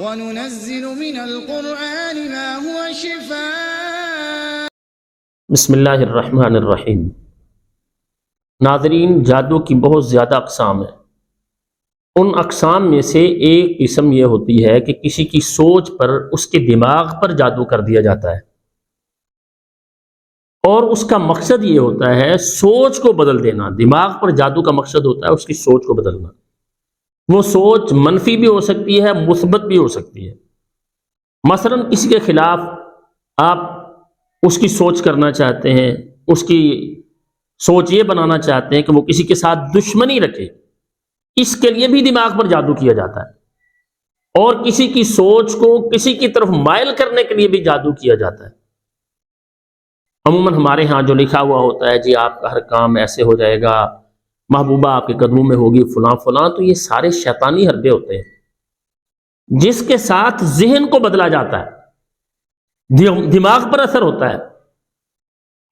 وَنُنَزِّلُ مِنَ الْقُرْآنِ مَا هُوَ شِفَاءٌ. بسم اللہ الرحمن الرحیم۔ ناظرین، جادو کی بہت زیادہ اقسام ہیں۔ ان اقسام میں سے ایک قسم یہ ہوتی ہے کہ کسی کی سوچ پر، اس کے دماغ پر جادو کر دیا جاتا ہے، اور اس کا مقصد یہ ہوتا ہے سوچ کو بدل دینا۔ دماغ پر جادو کا مقصد ہوتا ہے اس کی سوچ کو بدلنا۔ وہ سوچ منفی بھی ہو سکتی ہے، مثبت بھی ہو سکتی ہے۔ مثلا کسی کے خلاف آپ اس کی سوچ کرنا چاہتے ہیں، اس کی سوچ یہ بنانا چاہتے ہیں کہ وہ کسی کے ساتھ دشمنی رکھے، اس کے لیے بھی دماغ پر جادو کیا جاتا ہے۔ اور کسی کی سوچ کو کسی کی طرف مائل کرنے کے لیے بھی جادو کیا جاتا ہے۔ عموماً ہمارے ہاں جو لکھا ہوا ہوتا ہے، جی آپ کا ہر کام ایسے ہو جائے گا، محبوبہ آپ کے قدموں میں ہوگی، فلاں فلاں، تو یہ سارے شیطانی حربے ہوتے ہیں جس کے ساتھ ذہن کو بدلا جاتا ہے، دماغ پر اثر ہوتا ہے،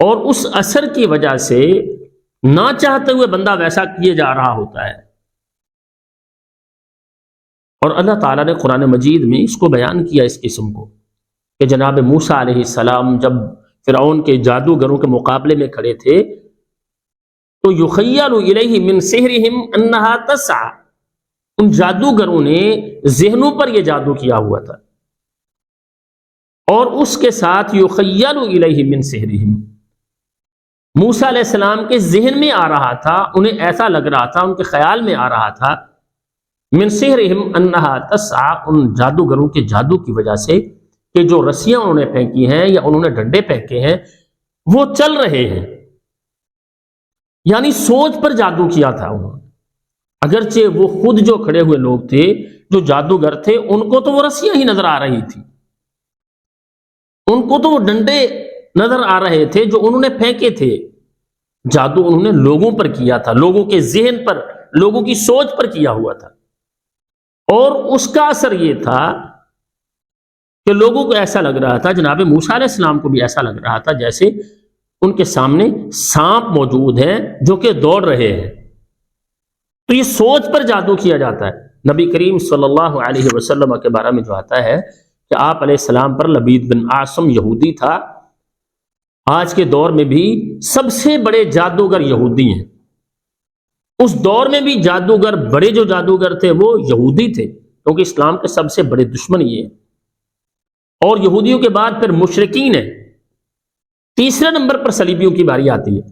اور اس اثر کی وجہ سے نہ چاہتے ہوئے بندہ ویسا کیے جا رہا ہوتا ہے۔ اور اللہ تعالیٰ نے قرآن مجید میں اس کو بیان کیا، اس قسم کو، کہ جناب موسیٰ علیہ السلام جب فرعون کے جادوگروں کے مقابلے میں کھڑے تھے تو یخیل الیہ من سحرہم انہا تسعی، ان جادوگروں نے ذہنوں پر یہ جادو کیا ہوا تھا، اور اس کے ساتھ یخیل الیہ من سحرہم، موسیٰ علیہ السلام کے ذہن میں آ رہا تھا، انہیں ایسا لگ رہا تھا، ان کے خیال میں آ رہا تھا، من سحرہم انہا تسعی، ان جادوگروں کے جادو کی وجہ سے کہ جو رسیاں انہوں نے پھینکی ہیں یا انہوں نے ڈنڈے پھینکے ہیں وہ چل رہے ہیں۔ یعنی سوچ پر جادو کیا تھا انہوں نے۔ اگرچہ وہ خود جو کھڑے ہوئے لوگ تھے، جو جادوگر تھے، ان کو تو وہ رسیاں ہی نظر آ رہی تھی، ان کو تو وہ ڈنڈے نظر آ رہے تھے جو انہوں نے پھینکے تھے۔ جادو انہوں نے لوگوں پر کیا تھا، لوگوں کے ذہن پر، لوگوں کی سوچ پر کیا ہوا تھا، اور اس کا اثر یہ تھا کہ لوگوں کو ایسا لگ رہا تھا، جناب موسیٰ علیہ السلام کو بھی ایسا لگ رہا تھا جیسے ان کے سامنے سانپ موجود ہیں جو کہ دوڑ رہے ہیں۔ تو یہ سوچ پر جادو کیا جاتا ہے۔ نبی کریم صلی اللہ علیہ وسلم کے بارے میں جو آتا ہے کہ آپ علیہ السلام پر لبید بن عاصم یہودی تھا، آج کے دور میں بھی سب سے بڑے جادوگر یہودی ہیں۔ اس دور میں بھی جادوگر، بڑے جو جادوگر تھے وہ یہودی تھے، کیونکہ اسلام کے سب سے بڑے دشمن یہ ہیں، اور یہودیوں کے بعد پھر مشرکین ہیں، تیسرے نمبر پر صلیبیوں کی باری آتی ہے۔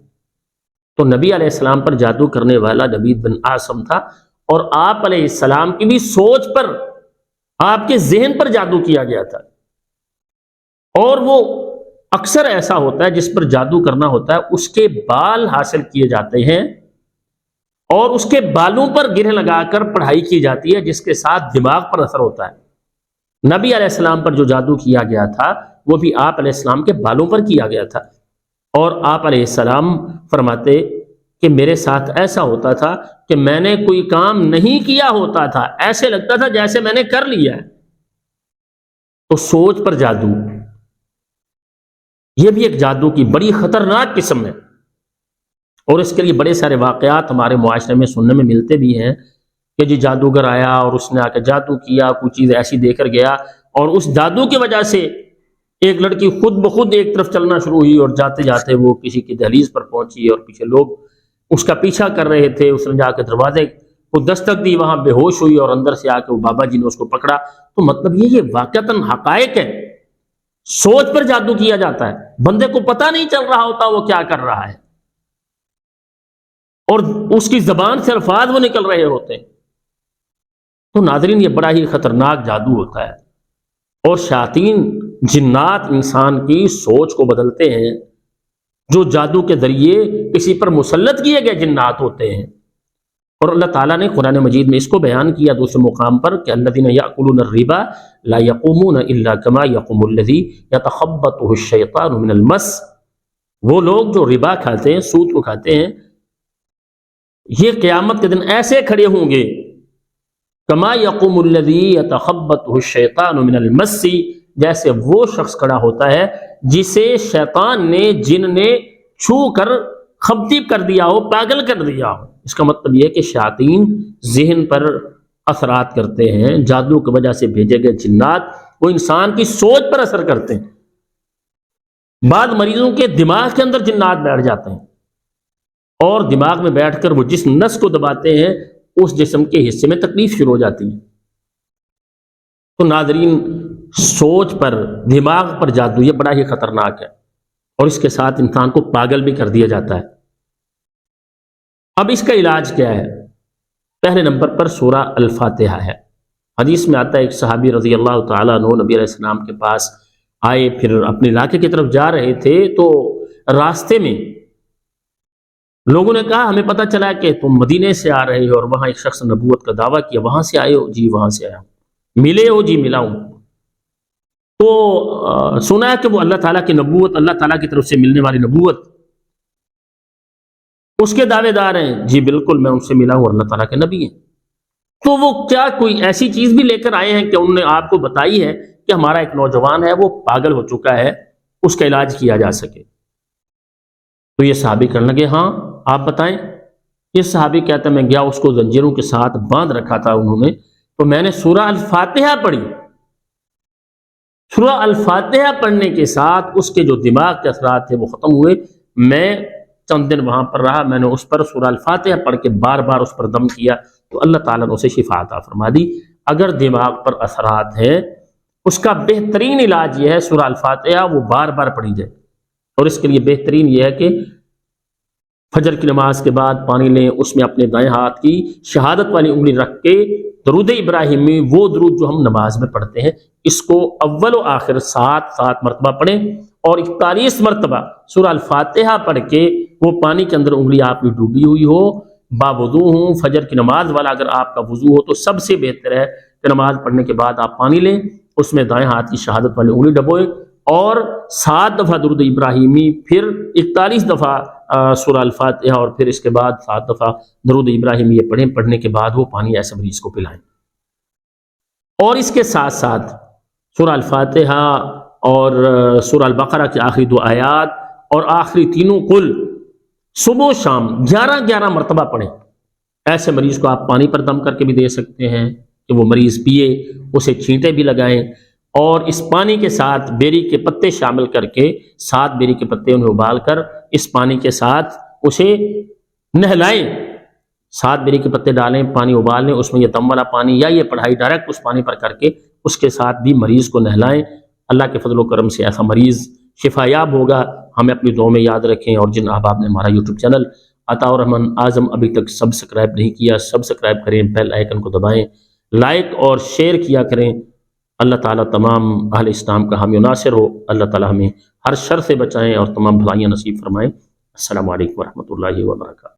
تو نبی علیہ السلام پر جادو کرنے والا لبید بن عاصم تھا، اور آپ علیہ السلام کی بھی سوچ پر، آپ کے ذہن پر جادو کیا گیا تھا۔ اور وہ اکثر ایسا ہوتا ہے جس پر جادو کرنا ہوتا ہے، اس کے بال حاصل کیے جاتے ہیں اور اس کے بالوں پر گرہ لگا کر پڑھائی کی جاتی ہے، جس کے ساتھ دماغ پر اثر ہوتا ہے۔ نبی علیہ السلام پر جو جادو کیا گیا تھا وہ بھی آپ علیہ السلام کے بالوں پر کیا گیا تھا، اور آپ علیہ السلام فرماتے کہ میرے ساتھ ایسا ہوتا تھا کہ میں نے کوئی کام نہیں کیا ہوتا تھا، ایسے لگتا تھا جیسے میں نے کر لیا ہے۔ تو سوچ پر جادو، یہ بھی ایک جادو کی بڑی خطرناک قسم ہے، اور اس کے لیے بڑے سارے واقعات ہمارے معاشرے میں سننے میں ملتے بھی ہیں کہ جی جادوگر آیا اور اس نے آ کے جادو کیا، کوئی چیز ایسی دے کر گیا، اور اس جادو کی وجہ سے ایک لڑکی خود بخود ایک طرف چلنا شروع ہوئی، اور جاتے جاتے وہ کسی کی دہلیز پر پہنچی، اور پیچھے لوگ اس کا پیچھا کر رہے تھے، اس نے جا کے دروازے کو دستک دی، وہاں بے ہوش ہوئی، اور اندر سے آ کے وہ بابا جی نے اس کو پکڑا۔ تو مطلب یہ واقعتاً حقائق ہے، سوچ پر جادو کیا جاتا ہے، بندے کو پتہ نہیں چل رہا ہوتا وہ کیا کر رہا ہے، اور اس کی زبان سے الفاظ وہ نکل رہے ہوتے ہیں۔ تو ناظرین، یہ بڑا ہی خطرناک جادو ہوتا ہے، اور شیاطین، جنات انسان کی سوچ کو بدلتے ہیں، جو جادو کے ذریعے کسی پر مسلط کیے گئے جنات ہوتے ہیں۔ اور اللہ تعالیٰ نے قرآن مجید میں اس کو بیان کیا دوسرے مقام پر کہ الذین یأکلون الربا لا یقومون الا کما یقوم الذی یتخبطہ الشیطان من المس، وہ لوگ جو ربا کھاتے ہیں، سود کو کھاتے ہیں، یہ قیامت کے دن ایسے کھڑے ہوں گے کما یقوم الذی یتخبطہ الشیطان من المس، جیسے وہ شخص کھڑا ہوتا ہے جسے شیطان نے، جن نے چھو کر خبطی کر دیا ہو، پاگل کر دیا ہو۔ اس کا مطلب یہ ہے کہ شیاطین ذہن پر اثرات کرتے ہیں، جادو کی وجہ سے بھیجے گئے جنات وہ انسان کی سوچ پر اثر کرتے ہیں۔ بعض مریضوں کے دماغ کے اندر جنات بیٹھ جاتے ہیں اور دماغ میں بیٹھ کر وہ جس نس کو دباتے ہیں اس جسم کے حصے میں تکلیف شروع ہو جاتی ہے۔ تو ناظرین، سوچ پر، دماغ پر جادو یہ بڑا ہی خطرناک ہے اور اس کے ساتھ انسان کو پاگل بھی کر دیا جاتا ہے۔ اب اس کا علاج کیا ہے؟ پہلے نمبر پر سورہ الفاتحہ ہے۔ حدیث میں آتا ہے ایک صحابی رضی اللہ تعالیٰ عنہ نبی علیہ السلام کے پاس آئے، پھر اپنے علاقے کی طرف جا رہے تھے تو راستے میں لوگوں نے کہا ہمیں پتہ چلا کہ تم مدینے سے آ رہے ہو اور وہاں ایک شخص نبوت کا دعویٰ کیا، وہاں سے آئے ہو؟ جی وہاں سے آیا ہوں۔ ملے ہو؟ جی ملا ہوں۔ تو سنا ہے کہ وہ اللہ تعالیٰ کی نبوت، اللہ تعالیٰ کی طرف سے ملنے والی نبوت اس کے دعوے دار ہیں؟ جی بالکل میں ان سے ملا ہوں اور اللہ تعالیٰ کے نبی ہیں۔ تو وہ کیا کوئی ایسی چیز بھی لے کر آئے ہیں کہ انہوں نے آپ کو بتائی ہے کہ ہمارا ایک نوجوان ہے وہ پاگل ہو چکا ہے، اس کا علاج کیا جا سکے؟ تو یہ صحابی کرنے لگے ہاں آپ بتائیں۔ یہ صحابی کہتا ہے میں گیا، اس کو زنجیروں کے ساتھ باندھ رکھا تھا انہوں نے، تو میں نے سورہ الفاتحہ پڑھی۔ سورہ الفاتحہ پڑھنے کے ساتھ اس کے جو دماغ کے اثرات تھے وہ ختم ہوئے۔ میں چند دن وہاں پر رہا، میں نے اس پر سورہ الفاتحہ پڑھ کے بار بار اس پر دم کیا تو اللہ تعالیٰ نے اسے شفا عطا فرما دی۔ اگر دماغ پر اثرات ہیں اس کا بہترین علاج یہ ہے سورہ الفاتحہ وہ بار بار پڑھی جائے، اور اس کے لیے بہترین یہ ہے کہ فجر کی نماز کے بعد پانی لیں، اس میں اپنے دائیں ہاتھ کی شہادت والی انگلی رکھ کے درود ابراہیمی، وہ درود جو ہم نماز میں پڑھتے ہیں، اس کو اول و آخر 7 مرتبہ پڑھیں اور 41 مرتبہ سورہ الفاتحہ پڑھ کے وہ پانی کے اندر انگلی آپ کی ڈوبی ہوئی ہو، باوضو ہوں، فجر کی نماز والا اگر آپ کا وضو ہو تو سب سے بہتر ہے کہ نماز پڑھنے کے بعد آپ پانی لیں، اس میں دائیں ہاتھ کی شہادت والی انگلی ڈبوئیں اور 7 دفعہ درود ابراہیمی، پھر 41 دفعہ سورہ الفاتحہ اور پھر اس کے بعد 7 دفعہ درود ابراہیمی یہ پڑھیں۔ پڑھنے کے بعد وہ پانی ایسے مریض کو پلائیں، اور اس کے ساتھ ساتھ سورہ الفاتحہ اور سورہ البقرہ کی آخری 2 آیات اور آخری تینوں قل صبح و شام 11 مرتبہ پڑھیں۔ ایسے مریض کو آپ پانی پر دم کر کے بھی دے سکتے ہیں کہ وہ مریض پیے، اسے چھینٹے بھی لگائیں، اور اس پانی کے ساتھ بیری کے پتے شامل کر کے 7 بیری کے پتے انہیں ابال کر اس پانی کے ساتھ اسے نہلائیں۔ 7 بیری کے پتے ڈالیں، پانی ابال لیں، اس میں یہ دم والا پانی یا یہ پڑھائی ڈائریکٹ اس پانی پر کر کے اس کے ساتھ بھی مریض کو نہلائیں۔ اللہ کے فضل و کرم سے ایسا مریض شفا یاب ہوگا۔ ہمیں اپنی دعاؤں میں یاد رکھیں، اور جن احباب نے ہمارا یوٹیوب چینل عطا الرحمن اعظم ابھی تک سبسکرائب نہیں کیا، سبسکرائب کریں، بیل آئیکن کو دبائیں، لائک اور شیئر کیا کریں۔ اللہ تعالیٰ تمام اہل اسلام کا حامی و ناصر ہو۔ اللہ تعالیٰ ہمیں ہر شر سے بچائیں اور تمام بھلائیاں نصیب فرمائیں۔ السلام علیکم ورحمۃ اللہ وبرکاتہ۔